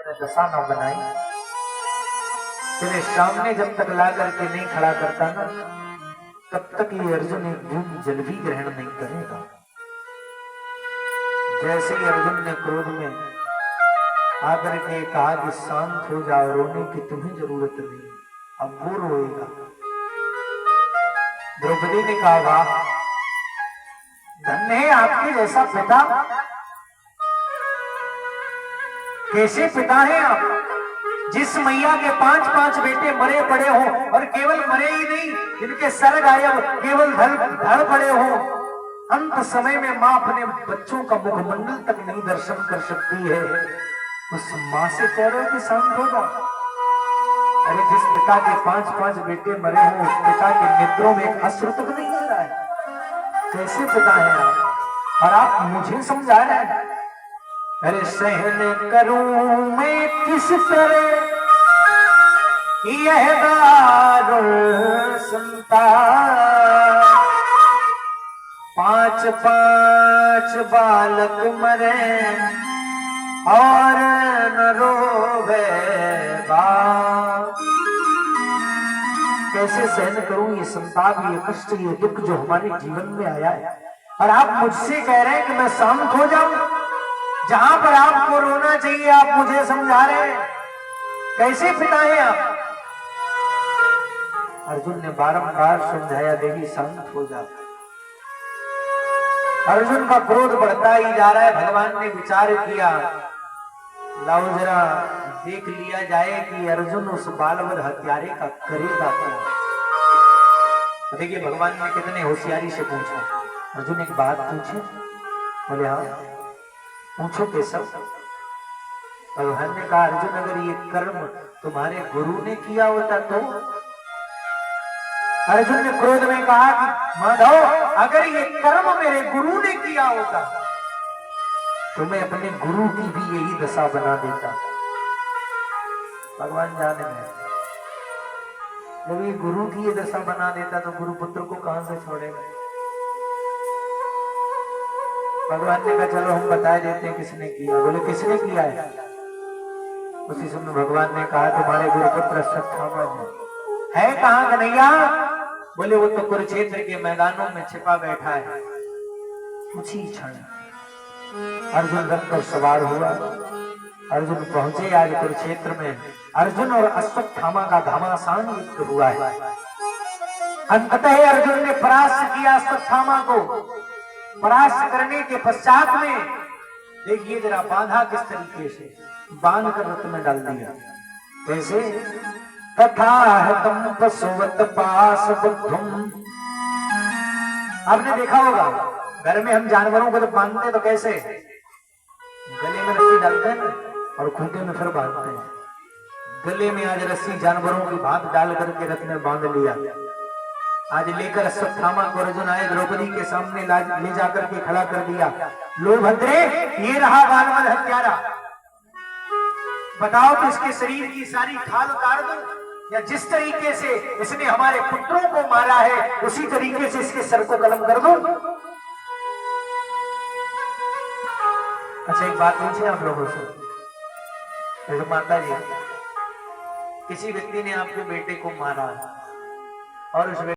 दशा न बनाई, तेरे सामने जब तक ला करके नहीं खड़ा करता ना, तब तक ये अर्जुन एक बूंद जल भी ग्रहण नहीं करेगा। जैसे ही अर्जुन ने क्रोध में आकर के कहा कि शांत हो जाओ, रोने की तुम्हें जरूरत नहीं, अब वो रोएगा। द्रौपदी ने कहा वाह, धन्य है आपके जैसा पिता। कैसे पिता हैं आप, जिस मैया के 5-5 बेटे मरे पड़े हो, और केवल मरे ही नहीं, इनके सर गायब, केवल धड़ पड़े हो। अंत समय में मां अपने बच्चों का मुखमंडल तक नहीं दर्शन कर सकती है, उस मां से कह रहे हो कि शांत हो जाओ। अरे जिस पिता के 5-5 बेटे मरे हो, उस पिता के नेत्रों में एक अश्रु तक नहीं आ रहा है। कैसे पिता है आप, और आप मुझे समझा रहे हैं। अरे सहन करूं मैं किस तरह यह दारुण संताप, 5-5 बालक मरे और न रोवे बाप। कैसे सहन करूं ये संताप, ये कष्ट, ये दुख जो हमारे जीवन में आया है, और आप मुझसे कह रहे हैं कि मैं शांत हो जाऊं। जहां पर आपको रोना चाहिए आप मुझे समझा रहे हैं। कैसे पिता हैं आप। अर्जुन ने बारंबार समझाया, देवी शांत हो जा। अर्जुन का क्रोध बढ़ता ही जा रहा है। भगवान ने विचार किया, लाओ जरा देख लिया जाए कि अर्जुन उस बालवध हत्यारे का करेगा क्या। देखिए भगवान ने कितने होशियारी से पूछा। अर्जुन एक बात पूछे, बोले हाँ पूछो केशव। भगवान ने कहा अर्जुन अगर ये कर्म तुम्हारे गुरु ने किया होता तो। अर्जुन ने क्रोध में कहा कि माधव अगर ये कर्म मेरे गुरु ने किया होता तो मैं अपने गुरु की भी यही दशा बना देता। भगवान जाने में जब ये गुरु की ये दशा बना देता तो गुरु पुत्र को कहां से छोड़ेगा। भगवान ने कहा चलो हम बता देते हैं किसने किया। बोले किसने किया है। उसी समय भगवान ने कहा तुम्हारे गुरुपुत्र अश्वत्थामा है कहां कन्हैया। बोले वो तो कुरुक्षेत्र के मैदानों में छिपा बैठा है। उसी क्षण अर्जुन रथ पर सवार हुआ। अर्जुन पहुंचे आज कुरुक्षेत्र में। अर्जुन और अश्वत्थामा का घमासान युद्ध हुआ है। अंततः अर्जुन ने परास्त किया अश्वत्थामा को। परास्त करने के पश्चात में देखिए जरा बांधा किस तरीके से, बांध कर रथ में डाल दिया। कैसे तथा तम पशुवत पास बुद्धुम। आपने देखा होगा घर में हम जानवरों को जब बांधते तो कैसे गले में रस्सी डालते हैं और खूंटे में फिर बांधते हैं। गले में आज रस्सी जानवरों की भात डाल करके रथ में बांध लिया। आज लेकर अश्वत्थामा को अर्जुन आए, द्रौपदी के सामने ले जाकर के खड़ा कर दिया। लो भद्रे ये रहा बालवध हत्यारा। बताओ तो इसके शरीर की सारी खाल उतार दो, या जिस तरीके से इसने हमारे पुत्रों को मारा है उसी तरीके से इसके सर को कलम कर दो। अच्छा एक बात पूछे आप लोगों से, माता जी किसी व्यक्ति ने आपके बेटे को मारा और उस